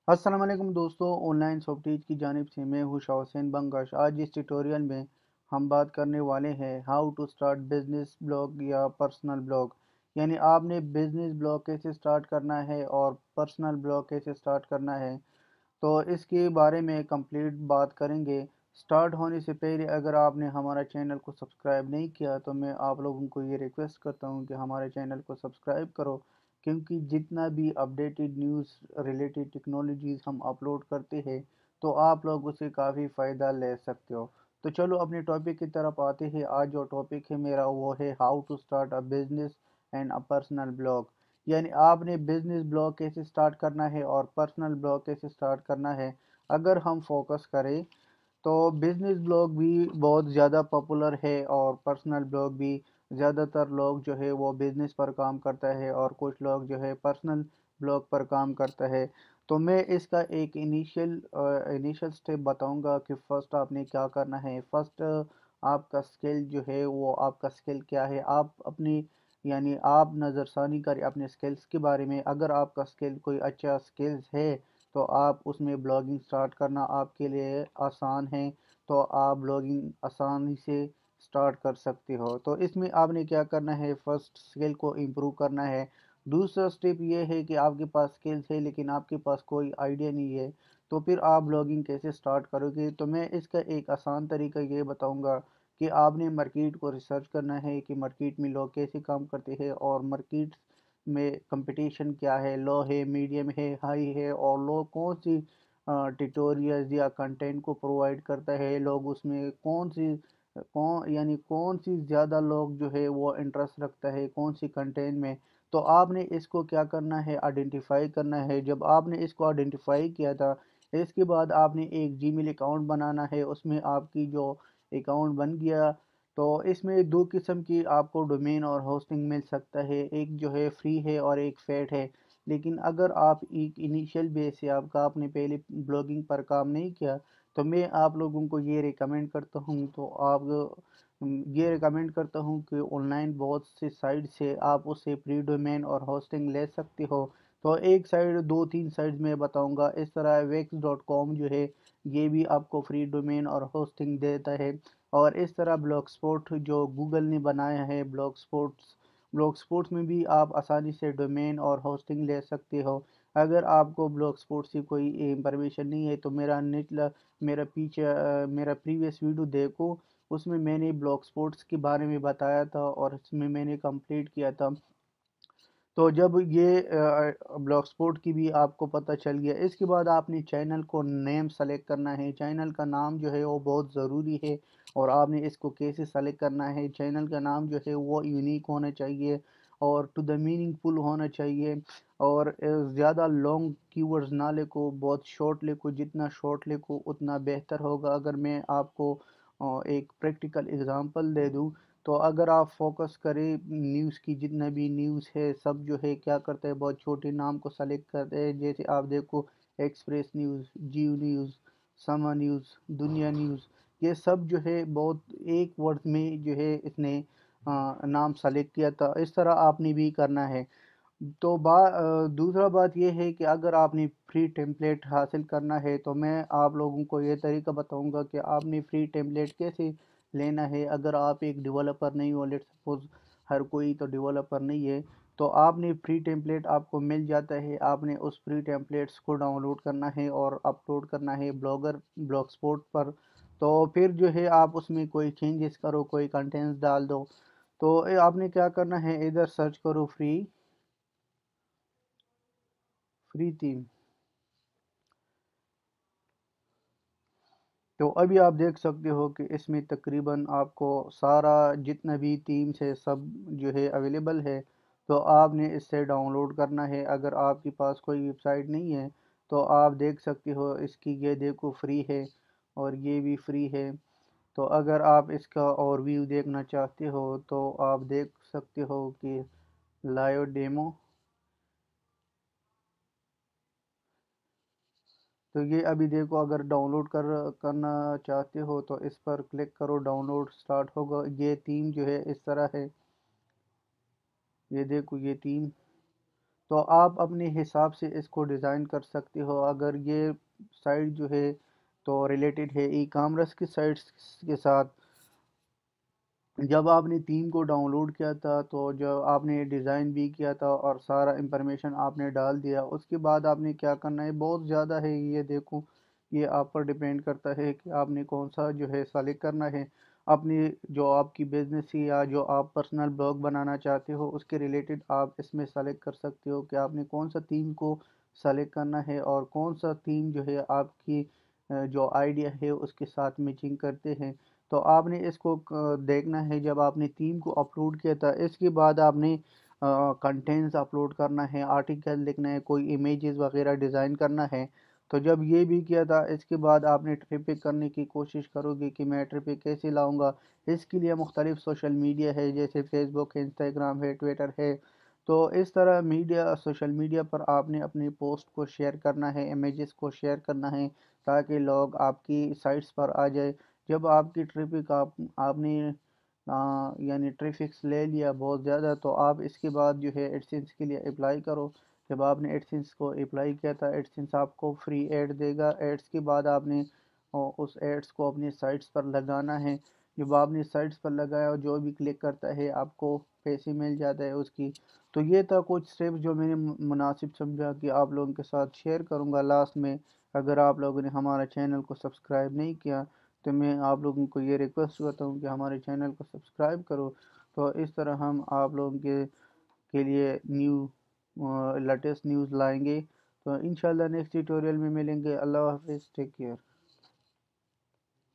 अस्सलाम वालेकुम दोस्तों, ऑनलाइन सॉफ्टवेयर की जानिब से मैं हूँ शाहसैन बंगश। आज इस ट्यूटोरियल में हम बात करने वाले हैं how to start business blog या पर्सनल ब्लॉग। यानी आपने बिजनेस ब्लॉग कैसे स्टार्ट करना है और पर्सनल ब्लॉग कैसे स्टार्ट करना है, तो इसके बारे में कंप्लीट बात करेंगे। स्टार्ट होने से पहले अगर आपने हमारा चैनल को सब्सक्राइब नहीं किया तो मैं आप लोगों को ये रिक्वेस्ट करता हूँ कि हमारे चैनल को सब्सक्राइब करो, क्योंकि जितना भी अपडेटेड न्यूज़ रिलेटेड टेक्नोलॉजीज़ हम अपलोड करते हैं तो आप लोग उससे काफ़ी फ़ायदा ले सकते हो। तो चलो अपने टॉपिक की तरफ आते हैं। आज जो टॉपिक है मेरा वो है how to start a business and a personal blog. यानी आपने बिजनेस ब्लॉग कैसे स्टार्ट करना है और पर्सनल ब्लॉग कैसे स्टार्ट करना है। अगर हम फोकस करें तो बिजनेस ब्लॉग भी बहुत ज़्यादा पॉपुलर है और पर्सनल ब्लॉग भी ज़्यादातर लोग जो है वो बिजनेस पर काम करता है और कुछ लोग जो है पर्सनल ब्लॉग पर काम करता है। तो मैं इसका एक इनिशियल स्टेप बताऊंगा कि फ़र्स्ट आपने क्या करना है। फ़र्स्ट आपका स्किल जो है वो आपका स्किल क्या है, आप अपनी यानी आप नज़रसानी करें अपने स्किल्स के बारे में। अगर आपका स्किल कोई अच्छा स्किल्स है तो आप उसमें ब्लॉगिंग स्टार्ट करना आपके लिए आसान है, तो आप ब्लॉगिंग आसानी से स्टार्ट कर सकते हो। तो इसमें आपने क्या करना है, फर्स्ट स्किल को इम्प्रूव करना है। दूसरा स्टेप ये है कि आपके पास स्किल्स है लेकिन आपके पास कोई आइडिया नहीं है, तो फिर आप ब्लॉगिंग कैसे स्टार्ट करोगे। तो मैं इसका एक आसान तरीका ये बताऊंगा कि आपने मार्केट को रिसर्च करना है कि मार्केट में लोग कैसे काम करते हैं और मार्केट में कंपटीशन क्या है, लो है, मीडियम है, हाई है, और लोग कौन सी ट्यूटोरियल्स या कंटेंट को प्रोवाइड करता है, लोग उसमें कौन सी ज़्यादा लोग जो है वो इंटरेस्ट रखता है कौन सी कंटेंट में। तो आपने इसको क्या करना है, आइडेंटिफाई करना है। जब आपने इसको आइडेंटिफाई किया था, इसके बाद आपने एक जीमेल अकाउंट बनाना है। उसमें आपकी जो अकाउंट बन गया तो इसमें दो किस्म की आपको डोमेन और होस्टिंग मिल सकता है, एक जो है फ्री है और एक फेड है। लेकिन अगर आप एक इनिशियल बेस से आपने पहले ब्लॉगिंग पर काम नहीं किया तो मैं आप लोगों को ये रिकमेंड करता हूँ, तो आप ये रिकमेंड करता हूँ कि ऑनलाइन बहुत से साइट से आप उससे प्री डोमेन और होस्टिंग ले सकते हो। तो एक साइड दो तीन साइड में बताऊंगा। इस तरह wix.com जो है ये भी आपको फ्री डोमेन और होस्टिंग देता है। और इस तरह ब्लॉग स्पॉट जो गूगल ने बनाया है, ब्लॉग स्पॉट्स में भी आप आसानी से डोमेन और होस्टिंग ले सकते हो। अगर आपको ब्लॉग स्पॉट से कोई इंफॉर्मेशन नहीं है तो मेरा प्रीवियस वीडियो देखो, उसमें मैंने ब्लॉग स्पॉट्स के बारे में बताया था और इसमें मैंने कंप्लीट किया था। तो जब ये ब्लॉग स्पॉट की भी आपको पता चल गया, इसके बाद आपने चैनल को नेम सेलेक्ट करना है। चैनल का नाम जो है वो बहुत ज़रूरी है और आपने इसको कैसे सेलेक्ट करना है। चैनल का नाम जो है वो यूनिक होना चाहिए और टू द मीनिंगफुल होना चाहिए। और ज़्यादा लॉन्ग कीवर्ड्स ना लिखो, बहुत शॉर्ट लिखो, जितना शॉर्ट लिखो उतना बेहतर होगा। अगर मैं आपको एक प्रैक्टिकल एग्जांपल दे दूं, तो अगर आप फोकस करें न्यूज़ की, जितना भी न्यूज़ है सब जो है क्या करते हैं, बहुत छोटे नाम को सेलेक्ट करते हैं। जैसे आप देखो एक्सप्रेस न्यूज़, जियो न्यूज़, समा न्यूज़, दुनिया न्यूज़, ये सब जो है बहुत एक वर्ड में जो है इसने नाम सेलेक्ट किया था। इस तरह आपने भी करना है। तो दूसरा बात यह है कि अगर आपने फ्री टेम्पलेट हासिल करना है तो मैं आप लोगों को ये तरीका बताऊंगा कि आपने फ्री टेम्पलेट कैसे लेना है। अगर आप एक डेवलपर नहीं हो, लेट सपोज हर कोई तो डेवलपर नहीं है, तो आपने फ्री टेम्पलेट आपको मिल जाता है। आपने उस फ्री टेम्पलेट्स को डाउनलोड करना है और अपलोड करना है ब्लॉग स्पॉट पर। तो फिर जो है आप उसमें कोई चेंजेस करो, कोई कंटेंट्स डाल दो। तो आपने क्या करना है, इधर सर्च करो फ्री थीम। तो अभी आप देख सकते हो कि इसमें तकरीबन आपको सारा जितना भी थीम्स है सब जो है अवेलेबल है। तो आपने इससे डाउनलोड करना है। अगर आपके पास कोई वेबसाइट नहीं है तो आप देख सकते हो इसकी, ये देखो फ्री है और ये भी फ्री है। तो अगर आप इसका और व्यू देखना चाहते हो तो आप देख सकते हो कि लाइव डेमो। तो ये अभी देखो, अगर करना चाहते हो तो इस पर क्लिक करो, डाउनलोड स्टार्ट होगा। ये थीम जो है इस तरह है, ये देखो ये थीम। تو آپ اپنے حساب سے اس کو ڈیزائن کر سکتے ہو۔ اگر یہ سائٹ جو ہے تو ریلیٹڈ ہے ای کامرس کی سائٹس کے ساتھ، جب آپ نے تھیم کو ڈاؤن لوڈ کیا تھا تو جب آپ نے ڈیزائن بھی کیا تھا اور سارا انفارمیشن آپ نے ڈال دیا، اس کے بعد آپ نے کیا کرنا ہے، بہت زیادہ ہے یہ، دیکھو یہ آپ پر ڈیپینڈ کرتا ہے کہ آپ نے کون سا جو ہے سلیکٹ کرنا ہے اپنی جو آپ کی بزنس ہے یا جو آپ پرسنل بلاگ بنانا چاہتے ہو اس کے ریلیٹڈ آپ اس میں سلیکٹ کر سکتے ہو کہ آپ نے کون سا تھیم کو سلیکٹ کرنا ہے اور کون سا تھیم جو ہے آپ کی جو آئیڈیا ہے اس کے ساتھ میچنگ کرتے ہیں۔ تو آپ نے اس کو دیکھنا ہے، جب آپ نے تھیم کو اپلوڈ کیا تھا اس کے بعد آپ نے کنٹینٹس اپلوڈ کرنا ہے، آرٹیکل لکھنا ہے، کوئی امیجز وغیرہ ڈیزائن کرنا ہے۔ تو جب یہ بھی کیا تھا اس کے بعد آپ نے ٹریفک کرنے کی کوشش کرو گے کہ میں ٹریفک کیسے لاؤں گا۔ اس کے لیے مختلف سوشل میڈیا ہے، جیسے فیس بک ہے، انسٹاگرام ہے، ٹویٹر ہے۔ تو اس طرح سوشل میڈیا پر آپ نے اپنی پوسٹ کو شیئر کرنا ہے، امیجز کو شیئر کرنا ہے تاکہ لوگ آپ کی سائٹس پر آ جائے۔ جب آپ کی ٹریفک آپ نے یعنی ٹریفکس لے لیا بہت زیادہ، تو آپ اس کے بعد جو ہے ایڈسنس کے لیے اپلائی کرو۔ جب آپ نے ایڈسنس کو اپلائی کیا تھا، ایڈسنس آپ کو فری ایڈ دے گا، ایڈس کے بعد آپ نے اس ایڈس کو اپنی سائٹس پر لگانا ہے۔ جب آپ نے سائٹس پر لگایا اور جو بھی کلک کرتا ہے آپ کو پیسے مل جاتا ہے اس کی۔ تو یہ تھا کچھ اسٹیپس جو میں نے مناسب سمجھا کہ آپ لوگوں کے ساتھ شیئر کروں گا لاسٹ میں۔ اگر آپ لوگوں نے ہمارا چینل کو سبسکرائب نہیں کیا تو میں آپ لوگوں کو یہ ریکویسٹ کرتا ہوں کہ ہمارے چینل کو سبسکرائب کرو، تو اس طرح ہم آپ لوگوں کے لیے لیٹسٹ نیوز لائیں گے۔ تو انشاءاللہ نیکسٹ ٹیوٹوریل میں ملیں گے۔ اللہ حافظ، ٹیک کیئر۔